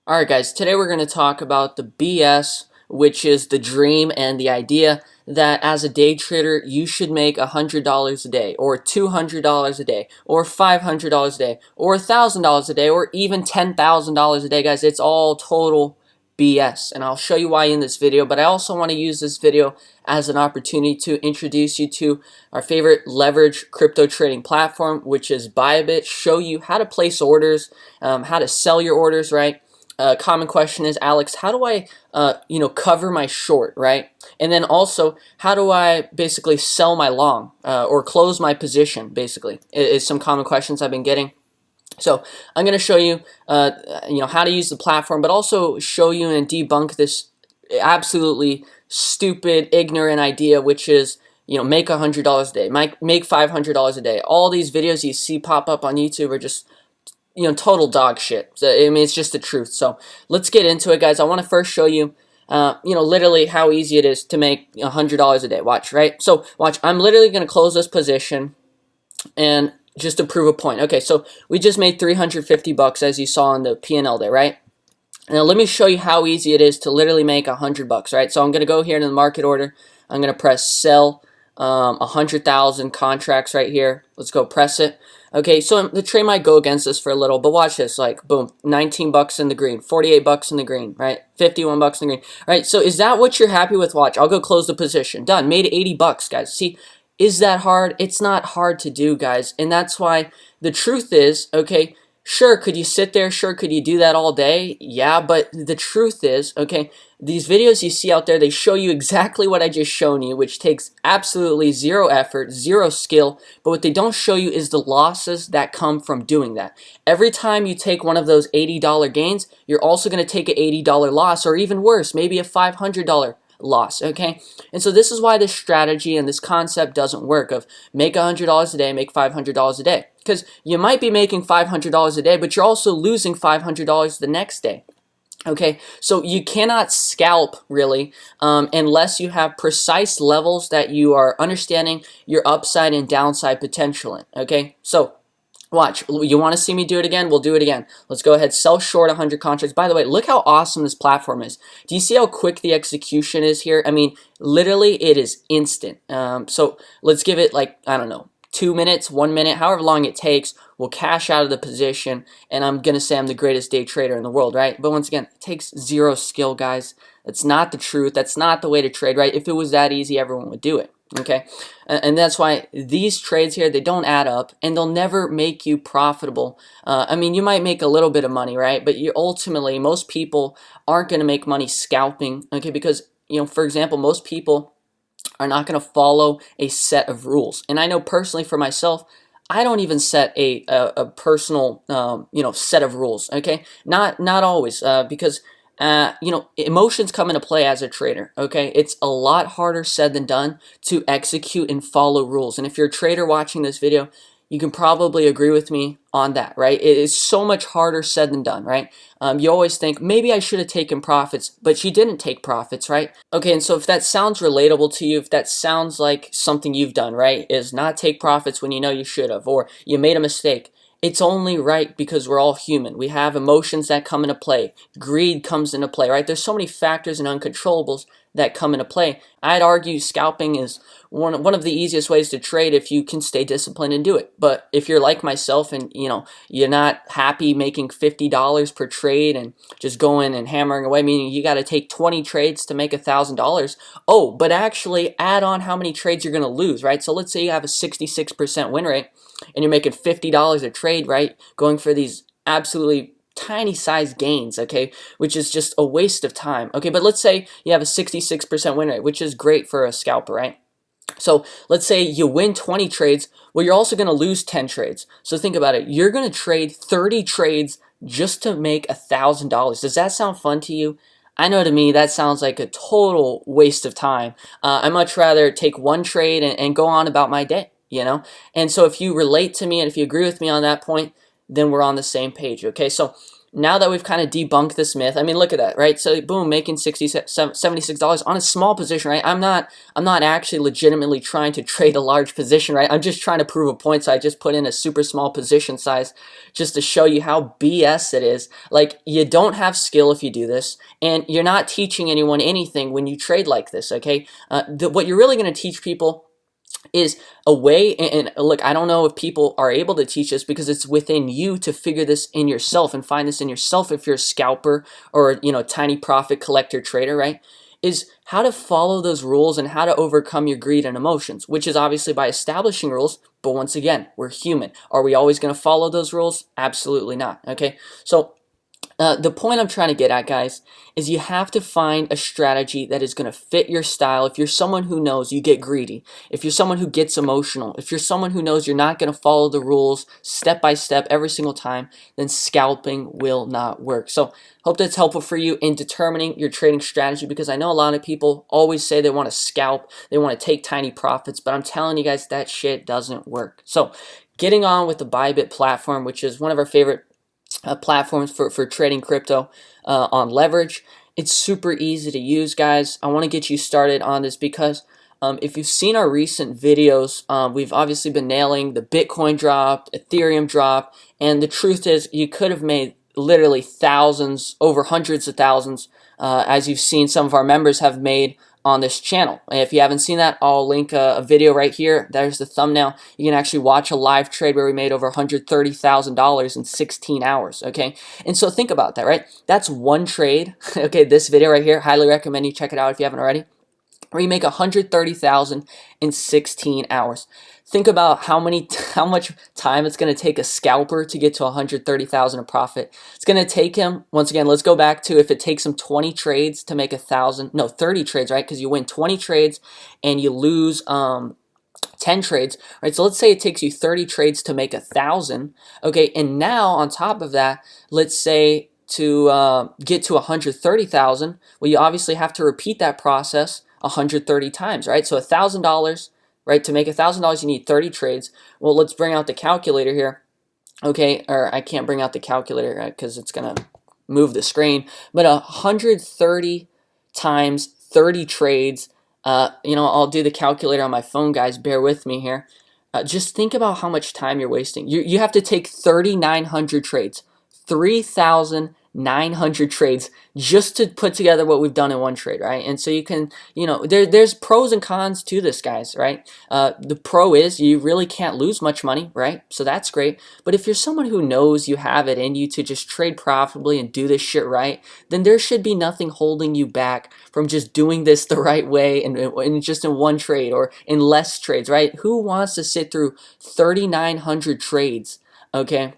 Alright guys, today we're going to talk about the BS, which is the dream and the idea that as a day trader you should make $100 a day, or $200 a day, or $500 a day, or $1,000 a day, or even $10,000 a day. Guys, it's all total BS, and I'll show you why in this video. But I also want to use this video as an opportunity to introduce you to our favorite leverage crypto trading platform, which is Bybit. Show you how to place orders, how to sell your orders, right? Common question is, Alex, how do I, cover my short, right? And then also, how do I basically sell my long or close my position, basically, is some common questions I've been getting. So I'm going to show you, how to use the platform, but also show you and debunk this absolutely stupid, ignorant idea, which is, make $100 a day, make $500 a day. All these videos you see pop up on YouTube are just total dog shit. So, I mean, it's just the truth. So let's get into it, guys. I want to first show you, literally how easy it is to make $100 a day. Watch, right? So watch, I'm literally going to close this position and just to prove a point. Okay, so we just made 350 bucks as you saw in the P&L there, right? Now let me show you how easy it is to literally make 100 bucks, right? So I'm going to go here in the market order. I'm going to press sell 100,000 contracts right here. Let's go press it. Okay, so the trade might go against us for a little, but watch this, like, boom, 19 bucks in the green, 48 bucks in the green, right? 51 bucks in the green, right? So is that what you're happy with? Watch, I'll go close the position. Done, made 80 bucks, guys. See, is that hard? It's not hard to do, guys, and that's why the truth is, okay, sure, could you sit there? Sure, could you do that all day? Yeah, but the truth is, okay, these videos you see out there, they show you exactly what I just shown you, which takes absolutely zero effort, zero skill, but what they don't show you is the losses that come from doing that. Every time you take one of those $80 gains, you're also going to take an $80 loss, or even worse, maybe a $500 loss, okay? And so this is why this strategy and this concept doesn't work of make $100 a day, make $500 a day. Because you might be making $500 a day, but you're also losing $500 the next day. Okay, so you cannot scalp really unless you have precise levels that you are understanding your upside and downside potential in. Okay, so watch, you want to see me do it again? We'll do it again. Let's go ahead, sell short 100 contracts. By the way, look how awesome this platform is. Do you see how quick the execution is here? I mean, literally it is instant. So let's give it, like, I don't know, 2 minutes, 1 minute, however long it takes. We'll cash out of the position, and I'm going to say I'm the greatest day trader in the world, right? But once again, it takes zero skill, guys. That's not the truth. That's not the way to trade, right? If it was that easy, everyone would do it, okay? And that's why these trades here, they don't add up, and they'll never make you profitable. I mean, you might make a little bit of money, right? But you ultimately, most people aren't going to make money scalping, okay? Because, for example, most people are not going to follow a set of rules. And I know personally for myself, I don't even set a personal set of rules. Okay, not always because emotions come into play as a trader. Okay, it's a lot harder said than done to execute and follow rules. And if you're a trader watching this video, you can probably agree with me on that, right? It is so much harder said than done, right? You always think, maybe I should have taken profits, but you didn't take profits, right? Okay, and so if that sounds relatable to you, if that sounds like something you've done, right, is not take profits when you know you should have, or you made a mistake, it's only right because we're all human. We have emotions that come into play. Greed comes into play, right? There's so many factors and uncontrollables that come into play. I'd argue scalping is one of the easiest ways to trade if you can stay disciplined and do it. But if you're like myself and you're not happy making $50 per trade and just going and hammering away, meaning you got to take 20 trades to make $1,000. Oh, but actually add on how many trades you're going to lose, right? So let's say you have a 66% win rate and you're making $50 a trade, right? Going for these absolutely tiny size gains, okay, which is just a waste of time. Okay, but let's say you have a 66% win rate, which is great for a scalper, right? So let's say you win 20 trades, well, you're also going to lose 10 trades. So think about it. You're going to trade 30 trades just to make $1,000. Does that sound fun to you? I know to me that sounds like a total waste of time. I'd much rather take one trade and go on about my day, And so if you relate to me and if you agree with me on that point, then we're on the same page, okay? So now that we've kind of debunked this myth, I mean, look at that, right? So boom, making $76 on a small position, right? I'm not actually legitimately trying to trade a large position, right? I'm just trying to prove a point. So I just put in a super small position size just to show you how BS it is. Like, you don't have skill if you do this, and you're not teaching anyone anything when you trade like this, okay? What you're really going to teach people is a way, and look, I don't know if people are able to teach this because it's within you to figure this in yourself and find this in yourself if you're a scalper or, tiny profit collector trader, right? Is how to follow those rules and how to overcome your greed and emotions, which is obviously by establishing rules. But once again, we're human. Are we always going to follow those rules? Absolutely not, okay? So the point I'm trying to get at, guys, is you have to find a strategy that is going to fit your style. If you're someone who knows you get greedy, if you're someone who gets emotional, if you're someone who knows you're not going to follow the rules step by step every single time, then scalping will not work. So hope that's helpful for you in determining your trading strategy, because I know a lot of people always say they want to scalp, they want to take tiny profits, but I'm telling you guys, that shit doesn't work. So getting on with the Bybit platform, which is one of our favorite platforms for trading crypto on leverage. It's super easy to use, guys. I want to get you started on this because if you've seen our recent videos, we've obviously been nailing the Bitcoin drop, Ethereum drop, and the truth is you could have made literally thousands, over hundreds of thousands, as you've seen some of our members have made on this channel. And if you haven't seen that, I'll link a video right here. There's the thumbnail. You can actually watch a live trade where we made over $130,000 in 16 hours, okay? And so think about that, right? That's one trade, okay? This video right here, highly recommend you check it out if you haven't already, where you make $130,000 in 16 hours. Think about how much time it's going to take a scalper to get to $130,000 of profit. It's going to take him, once again, let's go back to if it takes him 20 trades to make 30 trades, right? Because you win 20 trades and you lose 10 trades, right? So let's say it takes you 30 trades to make 1,000, okay? And now on top of that, let's say to get to 130,000, well, you obviously have to repeat that process 130 times, right? So $1,000, right? To make $1,000, you need 30 trades. Well, let's bring out the calculator here, okay? Or I can't bring out the calculator because it's gonna move the screen. But 130 times 30 trades. I'll do the calculator on my phone, guys. Bear with me here. Just think about how much time you're wasting. You have to take 3,900 trades, 3,900 trades just to put together what we've done in one trade, right? And so you can, there's pros and cons to this, guys, right? The pro is you really can't lose much money, right? So that's great. But if you're someone who knows you have it in you to just trade profitably and do this shit right, then there should be nothing holding you back from just doing this the right way and just in one trade or in less trades, right? Who wants to sit through 3,900 trades, okay,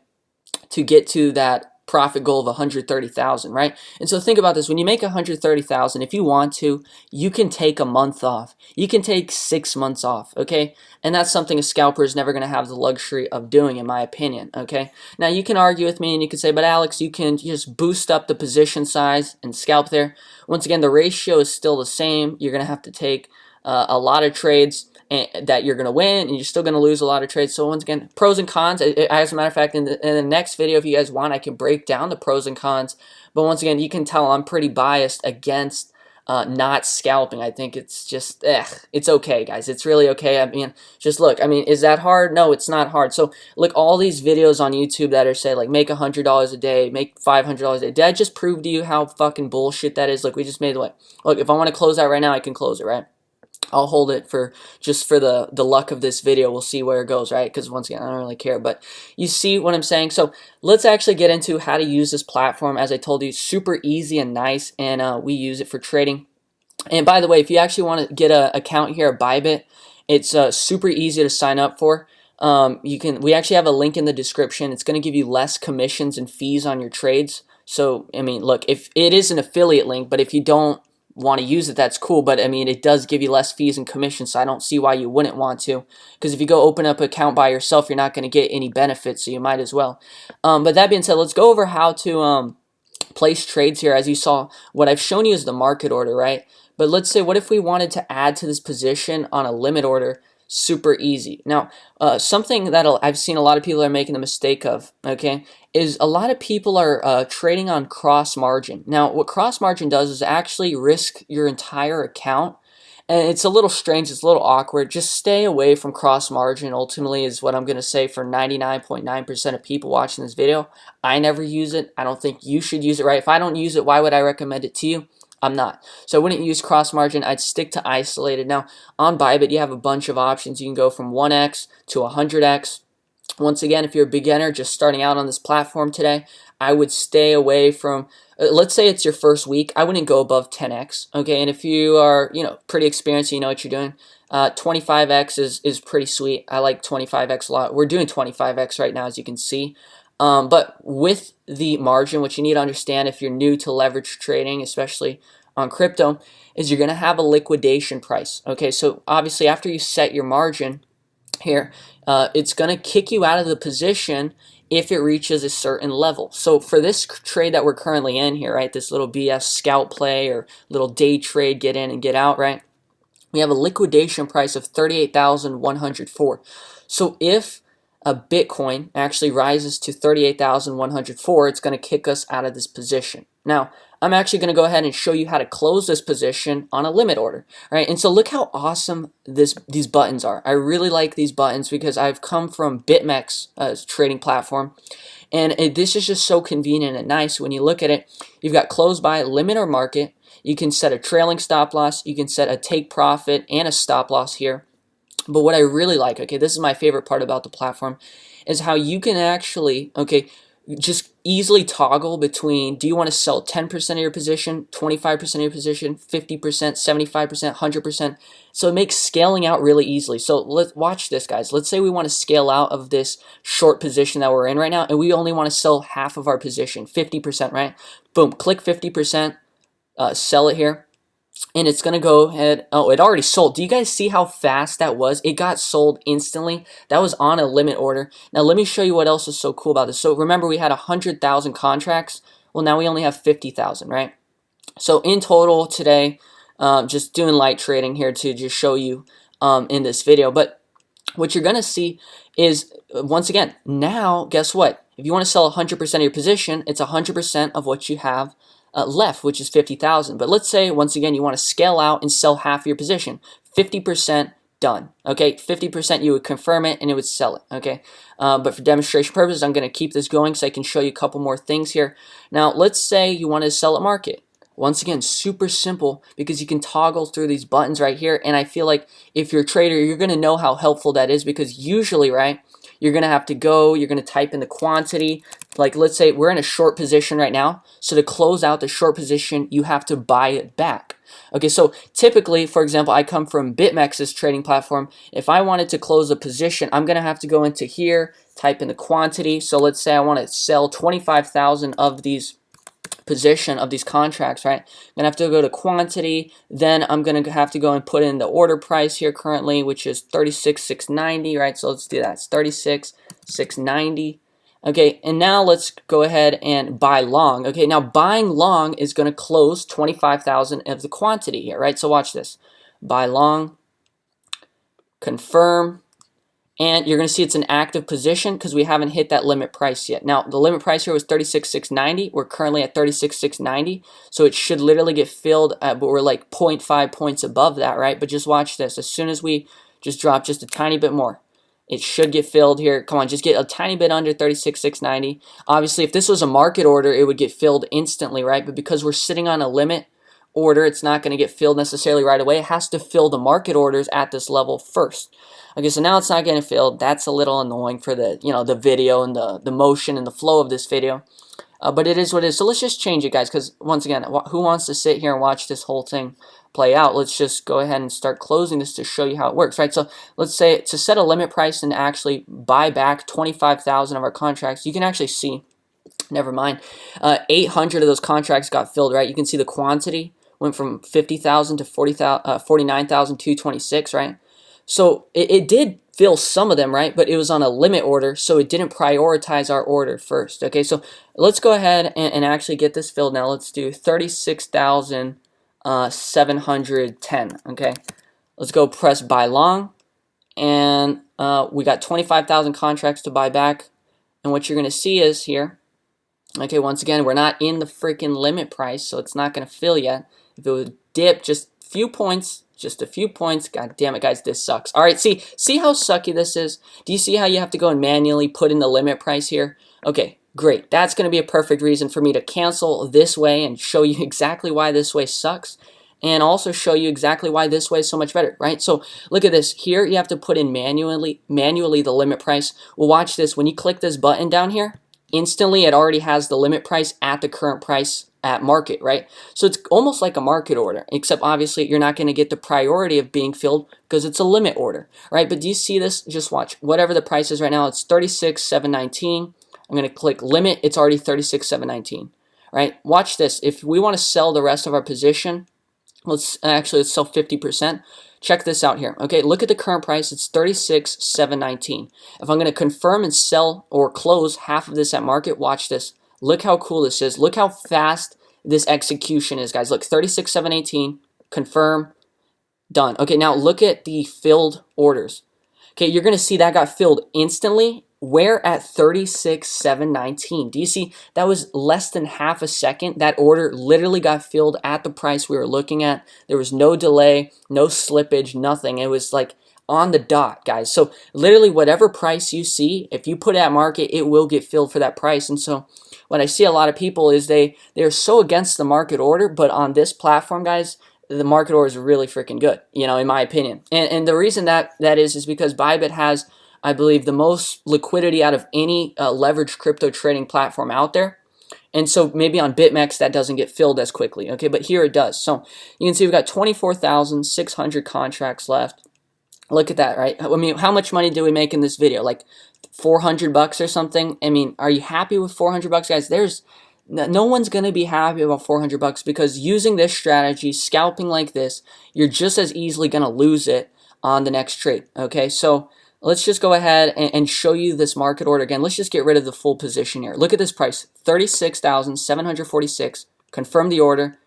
to get to that profit goal of 130,000, right? And so think about this. When you make 130,000, if you want to, you can take a month off. You can take 6 months off, okay? And that's something a scalper is never going to have the luxury of doing, in my opinion, okay? Now, you can argue with me and you can say, but Alex, you can just boost up the position size and scalp there. Once again, the ratio is still the same. You're going to have to take a lot of trades that you're going to win, and you're still going to lose a lot of trades. So once again, pros and cons. As a matter of fact, in the next video, if you guys want, I can break down the pros and cons. But once again, you can tell I'm pretty biased against not scalping. I think it's just, it's okay, guys. It's really okay. I mean, just look. I mean, is that hard? No, it's not hard. So look, all these videos on YouTube that are say like make $100 a day, make $500 a day. Did I just prove to you how fucking bullshit that is? Look, we just made like, look, if I want to close that right now, I can close it, right? I'll hold it for just for the luck of this video. We'll see where it goes, right? Because once again, I don't really care. But you see what I'm saying? So let's actually get into how to use this platform. As I told you, super easy and nice, and we use it for trading. And by the way, if you actually want to get an account here at Bybit, it's super easy to sign up for. We actually have a link in the description. It's going to give you less commissions and fees on your trades. So I mean, look, if it is an affiliate link, but if you don't want to use it, that's cool, but I mean, it does give you less fees and commissions, so I don't see why you wouldn't want to, because if you go open up an account by yourself, you're not going to get any benefits, so you might as well. But that being said, let's go over how to place trades here. As you saw, what I've shown you is the market order, right? But let's say, what if we wanted to add to this position on a limit order? Super easy. Now, something that I've seen a lot of people are making the mistake of, okay, is a lot of people are trading on cross margin. Now, what cross margin does is actually risk your entire account. And it's a little strange, it's a little awkward. Just stay away from cross margin, ultimately, is what I'm going to say for 99.9% of people watching this video. I never use it. I don't think you should use it, right? If I don't use it, why would I recommend it to you? I'm not. So I wouldn't use cross margin. I'd stick to isolated. Now, on Bybit, you have a bunch of options. You can go from 1x to 100x. Once again, if you're a beginner just starting out on this platform today, I would stay away from, let's say it's your first week, I wouldn't go above 10x, okay? And if you are, pretty experienced, you know what you're doing, 25x is pretty sweet. I like 25x a lot. We're doing 25x right now, as you can see. But with the margin, what you need to understand if you're new to leverage trading, especially on crypto, is you're going to have a liquidation price, okay? So obviously after you set your margin here, it's going to kick you out of the position if it reaches a certain level. So for this trade that we're currently in here, right, this little BS scalp play or little day trade, get in and get out, right, we have a liquidation price of 38,104. So if a Bitcoin actually rises to 38,104, it's going to kick us out of this position. Now, I'm actually going to go ahead and show you how to close this position on a limit order, right? And so look how awesome these buttons are. I really like these buttons because I've come from BitMEX trading platform, and this is just so convenient and nice. When you look at it, you've got close by, limit or market. You can set a trailing stop loss. You can set a take profit and a stop loss here. But what I really like, okay, this is my favorite part about the platform, is how you can actually, okay, just easily toggle between, do you want to sell 10% of your position, 25% of your position, 50%, 75%, 100%. So it makes scaling out really easily. So let's watch this, guys. Let's say we want to scale out of this short position that we're in right now, and we only want to sell half of our position, 50%, right? Boom, click 50%, sell it here. And it's going to go ahead. Oh, it already sold. Do you guys see how fast that was? It got sold instantly. That was on a limit order. Now, let me show you what else is so cool about this. So remember, we had 100,000 contracts. Well, now we only have 50,000, right? So in total today, just doing light trading here to just show you in this video. But what you're going to see is, once again, now, guess what? If you want to sell 100% of your position, it's 100% of what you have left, which is 50,000. But let's say, once again, you want to scale out and sell half of your position. 50% done. Okay, 50% you would confirm it and it would sell it. Okay, but for demonstration purposes, I'm going to keep this going so I can show you a couple more things here. Now, let's say you want to sell at market. Once again, super simple because you can toggle through these buttons right here. And I feel like if you're a trader, you're going to know how helpful that is because usually, right, you're going to have to go, you're going to type in the quantity. Like, let's say we're in a short position right now. So to close out the short position, you have to buy it back. Okay, so typically, for example, I come from BitMEX's trading platform. If I wanted to close a position, I'm going to have to go into here, type in the quantity. So let's say I want to sell 25,000 of these position of these contracts, right? I'm gonna have to go to quantity, then I'm gonna have to go and put in the order price here currently, which is 36,690, right? So let's do that. It's 36,690. Okay, and now let's go ahead and buy long. Okay, now buying long is gonna close 25,000 of the quantity here, right? So watch this. Buy long, confirm. And you're going to see it's an active position because we haven't hit that limit price yet. Now, the limit price here was 36,690. We're currently at 36,690. So it should literally get filled, but we're like 0.5 points above that, right? But just watch this. As soon as we just drop just a tiny bit more, it should get filled here. Come on, just get a tiny bit under 36,690. Obviously, if this was a market order, it would get filled instantly, right? But because we're sitting on a limit order, it's not going to get filled necessarily right away. It has to fill the market orders at this level first. Okay, so now it's not getting filled. That's a little annoying for the, the video and the motion and the flow of this video. But it is what it is. So let's just change it, guys, because once again, who wants to sit here and watch this whole thing play out? Let's just go ahead and start closing this to show you how it works, right? So let's say to set a limit price and actually buy back 25,000 of our contracts, you can actually see, never mind, 800 of those contracts got filled, right? You can see the quantity went from 50,000 to 49,226, right? So it did fill some of them, right? But it was on a limit order, so it didn't prioritize our order first. Okay, so let's go ahead and actually get this filled now. Let's do 36,710. Okay, let's go press buy long, and we got 25,000 contracts to buy back. And what you're going to see is here, okay, once again, we're not in the freaking limit price, so it's not going to fill yet. If it would dip just a few points, god damn it, guys, this sucks. All right, see how sucky this is? Do you see how you have to go and manually put in the limit price here? Okay, great. That's going to be a perfect reason for me to cancel this way and show you exactly why this way sucks, and also show you exactly why this way is so much better, right? So look at this. Here you have to put in manually the limit price. Well, watch this. When you click this button down here, instantly it already has the limit price at the current price at market, right? So it's almost like a market order, except obviously you're not going to get the priority of being filled because it's a limit order, right? But do you see this? Just watch. Whatever the price is right now, it's 36,719. I'm going to click limit. It's already 36,719, right? Watch this. If we want to sell the rest of our position, let's sell 50%. Check this out here. Okay, look at the current price. It's 36,719. If I'm going to confirm and sell or close half of this at market, watch this. Look how cool this is. Look how fast this execution is, guys. Look, 36,718. Confirm. Done. Okay, now look at the filled orders. Okay, you're going to see that got filled instantly. Where at 36,719. Do you see that was less than half a second? That order literally got filled at the price we were looking at. There was no delay, no slippage, nothing. It was like on the dot, guys. So literally whatever price you see, if you put it at market, it will get filled for that price. And so what I see a lot of people is they're so against the market order, but on this platform, guys, the market order is really freaking good, you know, in my opinion. And the reason that is because Bybit has, I believe, the most liquidity out of any leveraged crypto trading platform out there. And so maybe on BitMEX that doesn't get filled as quickly, okay? But here it does. So you can see we've got 24,600 contracts left. Look at that, right? I mean, how much money do we make in this video? Like $400 or something? I mean, are you happy with $400, guys? No one's going to be happy about $400 because using this strategy, scalping like this, you're just as easily going to lose it on the next trade, okay? So let's just go ahead and show you this market order again. Let's just get rid of the full position here. Look at this price, 36,746. Confirm the order.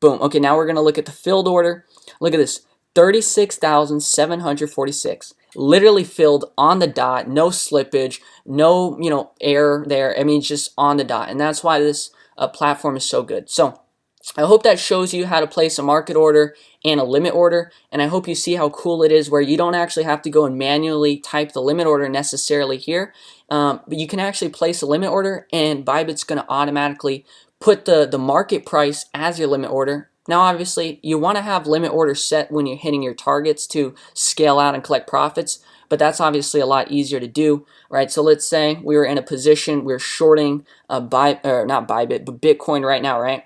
Boom. Okay, now we're going to look at the filled order. Look at this, 36,746. Literally filled on the dot, no slippage, no, error there. I mean, just on the dot. And that's why this platform is so good. So I hope that shows you how to place a market order and a limit order, and I hope you see how cool it is where you don't actually have to go and manually type the limit order necessarily here, but you can actually place a limit order and Bybit's going to automatically put the market price as your limit order. Now obviously you want to have limit orders set when you're hitting your targets to scale out and collect profits, but that's obviously a lot easier to do, right? So let's say we were in a position, we're shorting not Bybit, but Bitcoin right now, right?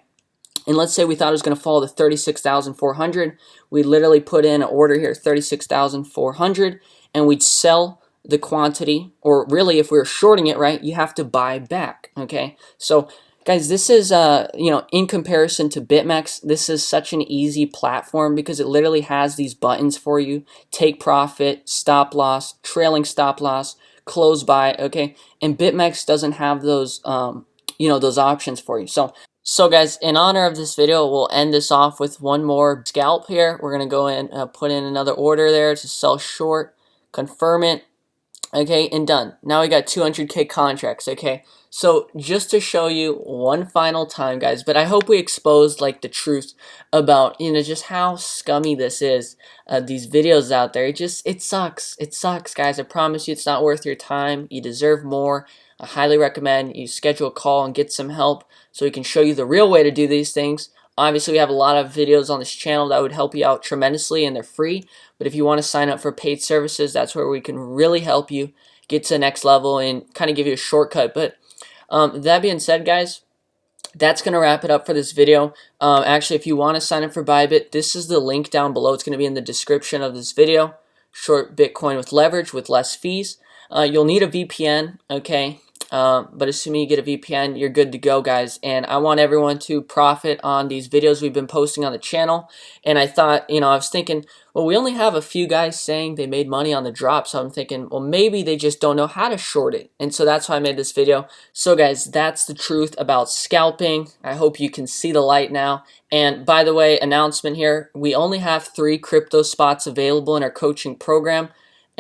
And let's say we thought it was going to fall to 36,400. We literally put in an order here, 36,400, and we'd sell the quantity, or really if we were shorting it, right, you have to buy back, okay? So guys, this is, in comparison to BitMEX, this is such an easy platform because it literally has these buttons for you. Take profit, stop loss, trailing stop loss, close buy, okay? And BitMEX doesn't have those, those options for you. So guys, in honor of this video, we'll end this off with one more scalp here. We're going to go and put in another order there to sell short, confirm it, okay, and done. Now we got 200K contracts, okay? So just to show you one final time, guys, but I hope we exposed like the truth about, just how scummy this is, these videos out there. It sucks. It sucks, guys. I promise you it's not worth your time. You deserve more. I highly recommend you schedule a call and get some help so we can show you the real way to do these things. Obviously, we have a lot of videos on this channel that would help you out tremendously, and they're free. But if you want to sign up for paid services, that's where we can really help you get to the next level and kind of give you a shortcut. But that being said, guys, that's going to wrap it up for this video. Actually, if you want to sign up for Bybit, this is the link down below. It's going to be in the description of this video. Short Bitcoin with leverage with less fees. You'll need a VPN, okay? But assuming you get a VPN, you're good to go, guys. And I want everyone to profit on these videos we've been posting on the channel. And I thought, I was thinking, well, we only have a few guys saying they made money on the drop. So I'm thinking, well, maybe they just don't know how to short it. And so that's why I made this video. So guys, that's the truth about scalping. I hope you can see the light now. And by the way, announcement here, we only have 3 crypto spots available in our coaching program.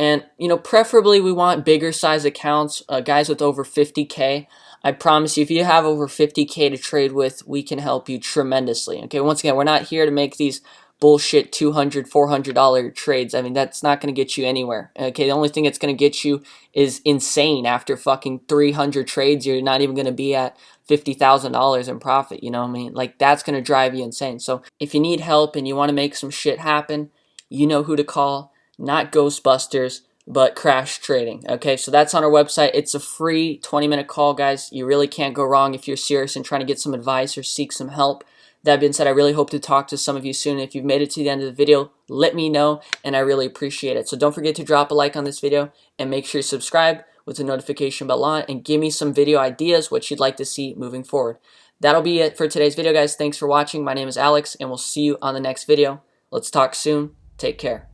And, preferably we want bigger size accounts, guys with over 50K. I promise you, if you have over 50K to trade with, we can help you tremendously. Okay, once again, we're not here to make these bullshit $200, $400 trades. I mean, that's not going to get you anywhere. Okay, the only thing that's going to get you is insane. After fucking 300 trades, you're not even going to be at $50,000 in profit. You know what I mean? Like, that's going to drive you insane. So if you need help and you want to make some shit happen, you know who to call. Not Ghostbusters, but Crash Trading. Okay, so that's on our website. It's a free 20-minute call, guys. You really can't go wrong if you're serious and trying to get some advice or seek some help. That being said, I really hope to talk to some of you soon. If you've made it to the end of the video, let me know, and I really appreciate it. So don't forget to drop a like on this video, and make sure you subscribe with the notification bell on, and give me some video ideas, what you'd like to see moving forward. That'll be it for today's video, guys. Thanks for watching. My name is Alex, and we'll see you on the next video. Let's talk soon. Take care.